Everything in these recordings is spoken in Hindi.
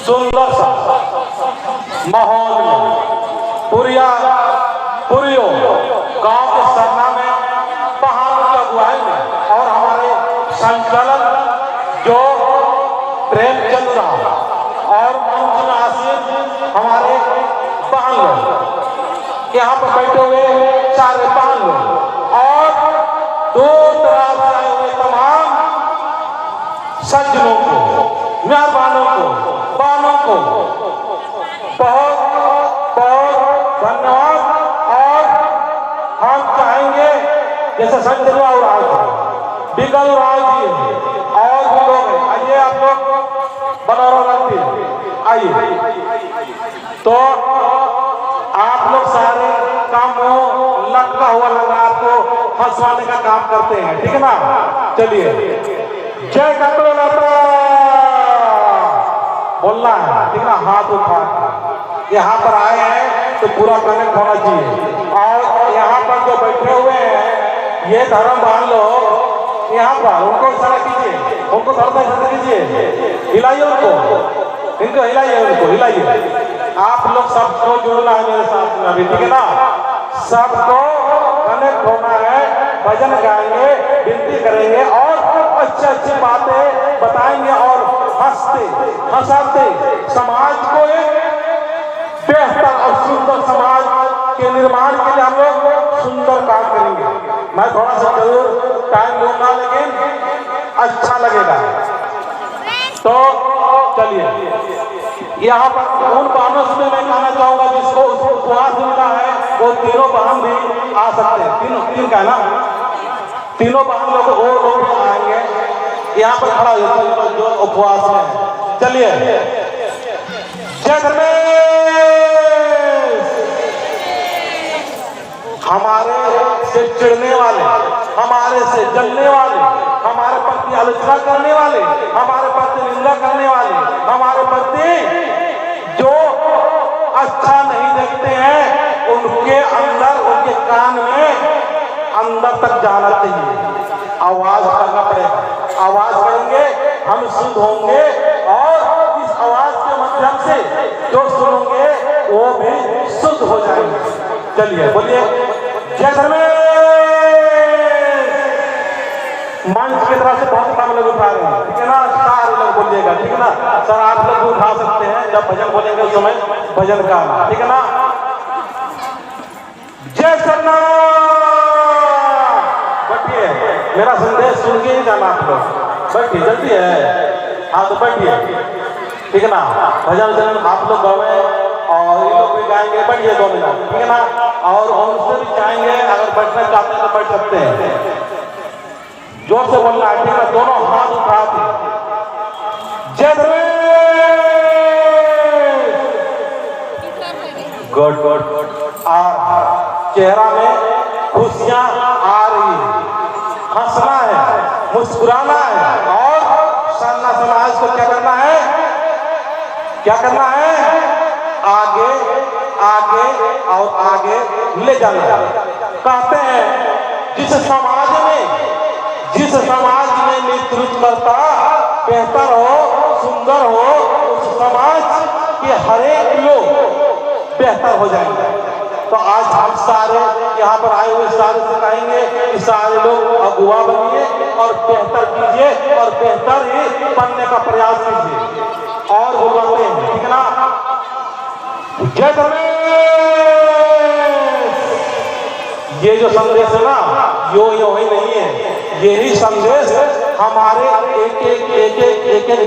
सुंदर सा माहौल में पुरियो गांव के सरना में पहाड़ की अगुवाई में और हमारे संचालक जो प्रेमचंद राव और मंच में आसीन हमारे बहन लोग यहाँ पर बैठे हुए सारे बहन लोग और दूर दराज से आए हुए तमाम सज्जनों को, मेहरबानों को, बहनों को बहुत बहुत धन्यवाद। और हम चाहेंगे जैसे संत बिगल राय जी और भी लोग हैं, आइए आप लोग बनौरा लगती आइए। तो आप लोग सारे कामों लटका हुआ लगा आपको हंसवाने का काम करते हैं, ठीक है ना। चलिए जय कटोलता बोलना है, ठीक है ना। हाथ उठा यहाँ पर आए हैं तो पूरा कनेक्ट होना चाहिए। और यहाँ पर जो बैठे हुए हैं ये धर्म मान लो, यहाँ पर उनको इशारा कीजिए, उनको थोड़ा इशारा कीजिए, हिलाइए उनको, इनको हिलाइए, उनको हिलाइए। आप लोग सबको जुड़ना है मेरे साथ में अभी, ठीक है ना। सबको कनेक्ट होना है, भजन गाएंगे, विनती करेंगे और अच्छी अच्छी बातें बताएंगे और हंसते हंसाते समाज को एक बेहतर और सुंदर समाज के निर्माण के लिए हम लोग सुंदर काम करेंगे। मैं थोड़ा सा जरूर टाइम लूंगा लेकिन अच्छा लगेगा। तो चलिए यहाँ पर उन बहनों से मैं कहना चाहूंगा जिसको उपवास मिला है वो तीनों बहन भी आ सकते हैं। तीन का ना, तीनों बहन लोग वो लोग आएंगे यहाँ पर खड़ा हो जो उपवास में। चलिए जय धर्मेश। हमारे से चिढ़ने वाले, हमारे से जलने वाले, हमारे प्रति आलोचना करने वाले, हमारे प्रति निंदा करने वाले, हमारे प्रति जो अच्छा नहीं देखते हैं उनके अंदर, उनके कान में अंदर तक जाना चाहिए। आवाज करना पड़ेगा, आवाज करेंगे हम शुद्ध होंगे और इस आवाज के माध्यम से जो सुनेंगे वो भी शुद्ध हो जाएंगे। चलिए बोलिए जय धर्मेश। मंच की तरफ से बहुत कम लोग उठा रहे हैं, ठीक है ना। सारे लोग बोलिएगा, ठीक है ना। सर आप लोग उठा सकते हैं जब भजन बोलेंगे उस समय भजन का, ठीक है ना। जय सरना। बैठिए, मेरा संदेश सुन के ही जाना आप लोग। बैठिए, जल्दी है, हाँ तो बैठिए, ठीक है ना। भजन आप लोग गावे और ये लोग भी गाएंगे, बैठिए 2 मिनट, ठीक है ना। और उनसे भी चाहेंगे अगर बैठना चाहते हैं तो बैठ सकते हैं। जोर से बोलना है, ठीक है, दोनों हाथ उठाते जय धर्मेश। Good good. चेहरा में खुशियां आ रही है, हंसना है, मुस्कुराना है और सरना समाज को क्या करना है, क्या करना है, आगे आगे और आगे ले जाना। कहते हैं जिस समाज में नेतृत्व करता बेहतर हो, सुंदर हो, उस समाज के हरेक लोग बेहतर हो जाएंगे। तो आज हम सारे यहाँ पर आए हुए सारे से कहेंगे कि सारे लोग अगुवा बनिए और बेहतर कीजिए और बेहतर ही बनने का प्रयास कीजिए। और वो बनते हैं, ठीक है ना। जय धर्मेश। ये जो संदेश है ना यो ही नहीं है, यही संदेश हमारे एक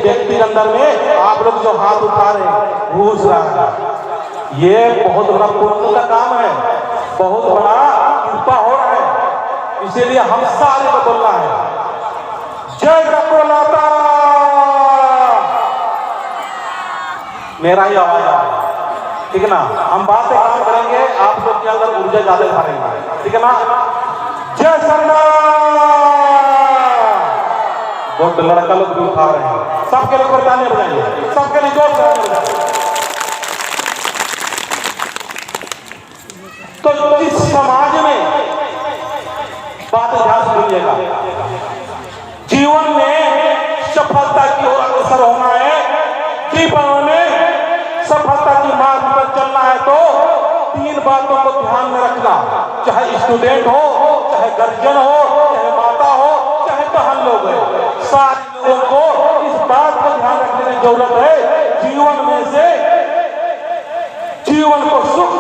व्यक्ति के अंदर में आप लोग जो हाथ उठा रहे हैं घूस रहा है। ये बहुत बड़ा पुण्य का काम है, बहुत बड़ा कृपा हो रहा है, इसीलिए हम सारे को बोलना है जय कटोलता। मेरा ही आवाज आ रहा है, ठीक है ना। हम बात से काम करेंगे, आप लोग के अंदर ऊर्जा ज्यादा भरेंगे, ठीक है ना। जय सरना। बहुत लड़का लोग भी उठा रहे हैं, सबके लिए तालियां बजाएंगे, सबके लिए जोर से। तो इस समाज में बात ध्यान सुनिएगा, जीवन में सफलता की ओर अग्रसर होना है, जीवन में सफलता की मार्ग पर चलना है तो 3 बातों को ध्यान में रखना, चाहे स्टूडेंट हो, चाहे गार्जियन हो, चाहे माता हो, चाहे बहन लोग हैं, सारे लोगों को इस बात को ध्यान रखने की जरूरत है। जीवन में से जीवन को सुख,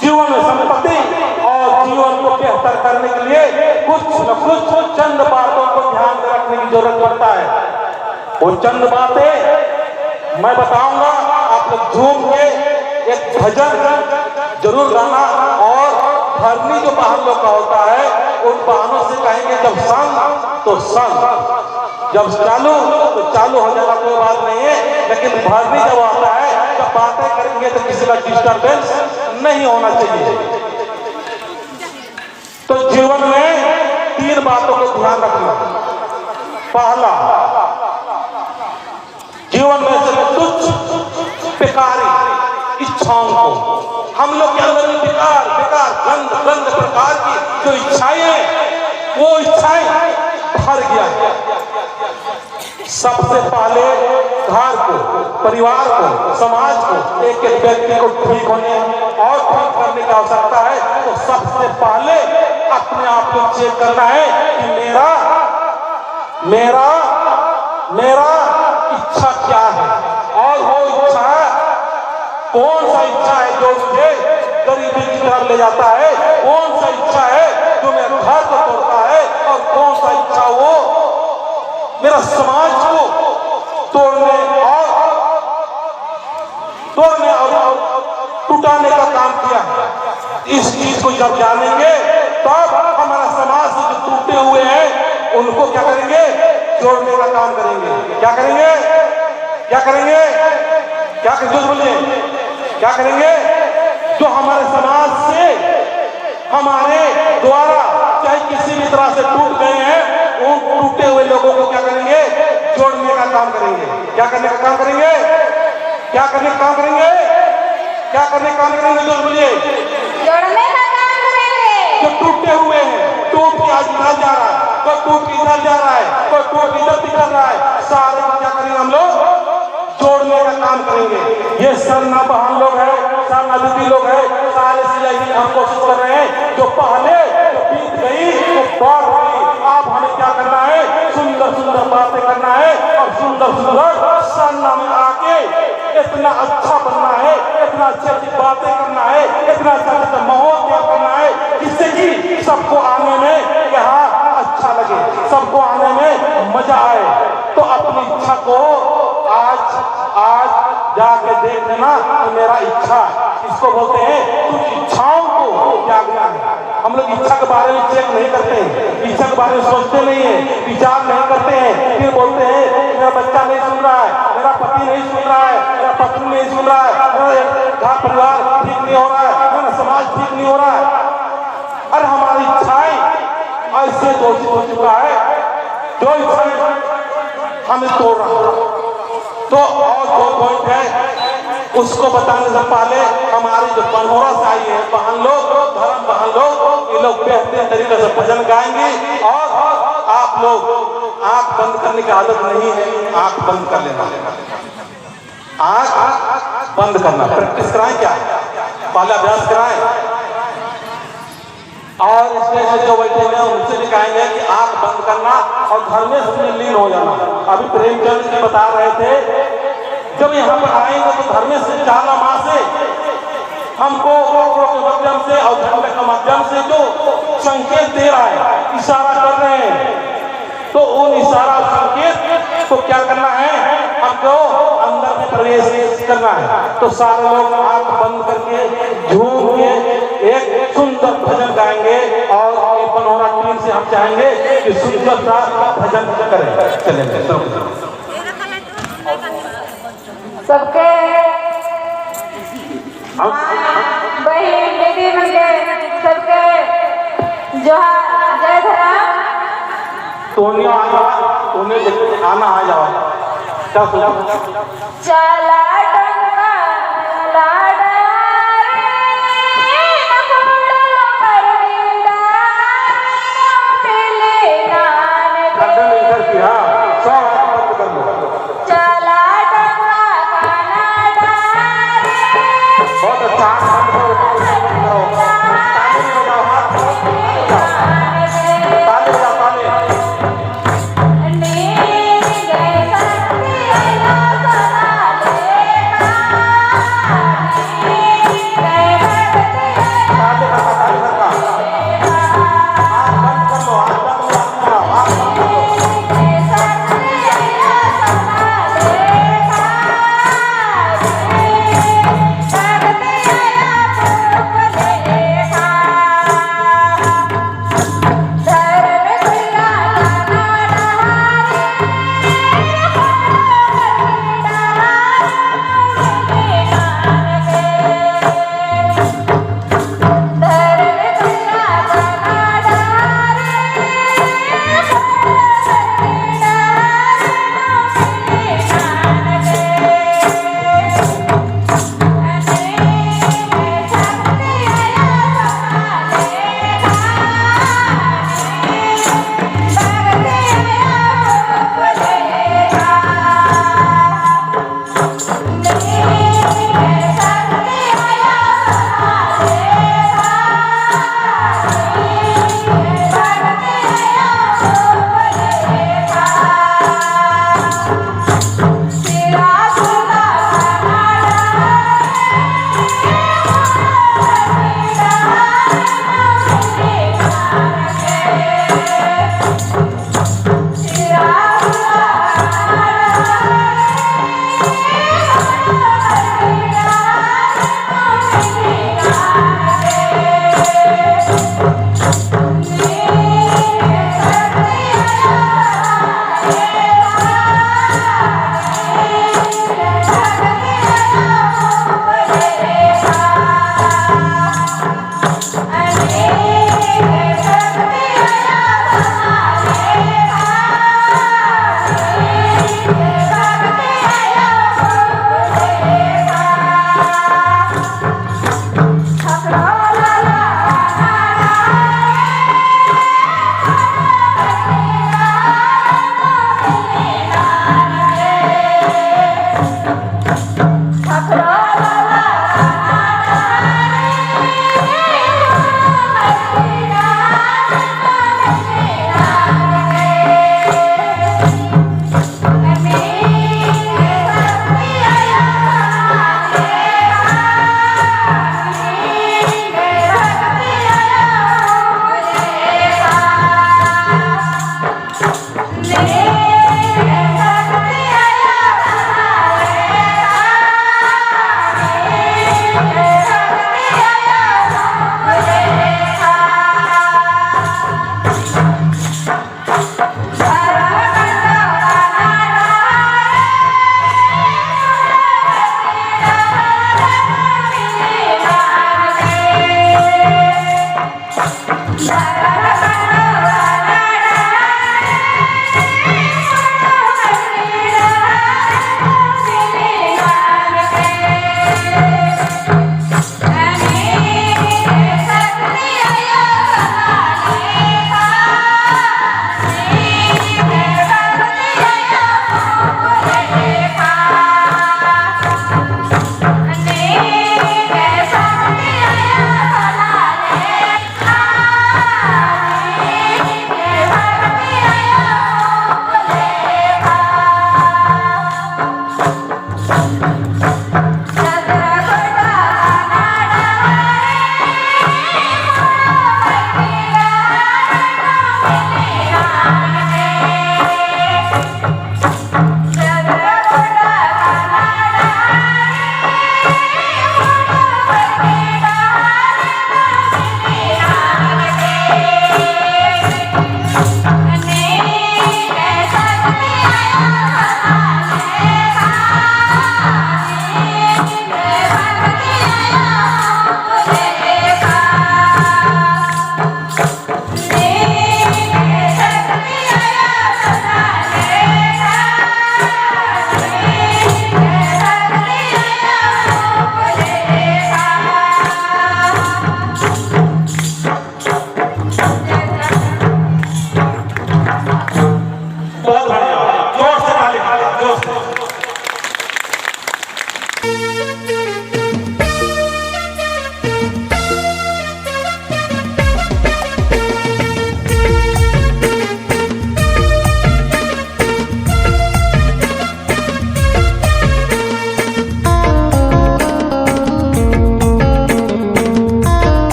जीवन में संपत्ति और जीवन को बेहतर करने के लिए कुछ न कुछ चंद बातों को ध्यान में रखने की जरूरत पड़ता है। वो चंद बातें मैं बताऊंगा, आप लोग झूम के एक भजन जरूर गाना और धरनी जो वाहन लोग का होता है उन वाहनों से कहेंगे जब संग तो संग, जब चालू तो चालू हो जाना कोई बात नहीं है, लेकिन भरनी जब आता है, जब बातें करेंगे तो किसी का डिस्टर्बेंस नहीं होना चाहिए। तो जीवन में 3 बातों को ध्यान रखना। पहला, जीवन में से तुच्छ बेकारी इच्छाओं को, हम लोग के अंदर में बेकार गंद प्रकार की जो इच्छाएं हैं वो इच्छाएं भर गया। सबसे पहले घर को, परिवार को, समाज को, एक एक व्यक्ति को ठीक होने और ठीक करने की आवश्यकता है। तो सबसे पहले अपने आप को चेक करना है कि मेरा मेरा मेरा इच्छा क्या है, और वो इच्छा कौन सा इच्छा है जो मुझे गरीबी की तरफ ले जाता है, कौन सा इच्छा है जो मेरे घर को तोड़ता है, और कौन सा इच्छा वो मेरा समाज को तोड़ने और टूटाने का काम किया है। इस चीज को जब जानेंगे तब हमारा समाज से जो टूटे हुए हैं उनको क्या करेंगे, जोड़ने का काम करेंगे। क्या करेंगे, क्या करेंगे, क्या करेंगे, बोलिए क्या करेंगे। जो हमारे समाज से हमारे द्वारा चाहे किसी भी तरह से टूट गए हैं, उन टूटे हुए लोगों को क्या करेंगे, जोड़ने का काम करेंगे। क्या करने का काम करेंगे, क्या करने का काम करेंगे, क्या करने का काम करेंगे, जो बोलिए जोड़ने का काम करेंगे। जो टूटे हुए हैं, टूट के आज इधर जा रहा है, कोई टूट के इधर जा रहा है, कोई टूट के इधर दिखा रहा है, सारे को क्या करेंगे हम लोग, जोड़ने का काम करेंगे। ये सरना बहन लोग हैं, सरना दीदी लोग हैं, सारे से यही हम कोशिश कर रहे हैं। जो पहले जो बीत गई वो बढ़ गई, अब हमें क्या करना है, सुंदर सुंदर बातें करना है और सुंदर सुंदर सरना में आके इतना अच्छा बनना है, इतना अच्छी अच्छी बातें करना है, इतना अच्छा माहौल तैयार करना है जिससे कि सबको आने में यहाँ अच्छा लगे, सबको आने में मजा आए। तो अपनी इच्छा को आज जाके देख लेना कि मेरा इच्छा, इसको बोलते हैं कुछ इच्छाओं को त्यागना है। हम लोग इच्छा के बारे में चेक नहीं करते हैं, इच्छा के बारे में सोचते नहीं है, विचार नहीं करते हैं, फिर बोलते हैं मेरा बच्चा नहीं सुन रहा है, मेरा पति नहीं सुन रहा है, मेरा पत्नी नहीं सुन रहा है, मेरा घर परिवार ठीक नहीं हो रहा है, मेरा समाज ठीक नहीं हो रहा है। अरे हमारी इच्छाएं ऐसे दोषित हो चुका है, जो इच्छाएं हमें तोड़ रहा है। तो और 2 पॉइंट है, उसको बताने से पहले हमारी जो बनहोरा से आई है बहन लोग, धर्म बहन लोग, ये लोग बेहतरीन तरीके से भजन गाएंगे। और आप लोग आंख बंद करने की आदत नहीं है, आंख बंद कर लेना, आंख बंद करना, प्रैक्टिस कराएं, क्या पहले अभ्यास कराएं। और स्टेज से जो बैठे हैं उनसे भी कहेंगे कि आंख बंद करना और घर में उसमें लीन हो जाना। अभी प्रेमचंद जी बता रहे थे, जब यहाँ पर आएंगे तो घर में से 4 माह से हमको के माध्यम से और झंडे के माध्यम से जो संकेत दे रहा है, इशारा कर रहे हैं, तो उन इशारा संकेत को क्या करना है, हमको अंदर में प्रवेश करना है। तो सारे लोग आंख बंद करके झूम के एक सुंदर भजन गाएंगे और बनहोरा टीम से हम चाहेंगे कि सुंदर सा भजन करें। चलेंगे सबके बहन दीदी बन के सबके जोहार, जय धर्म। तुम्हें आना आ जाओ, चला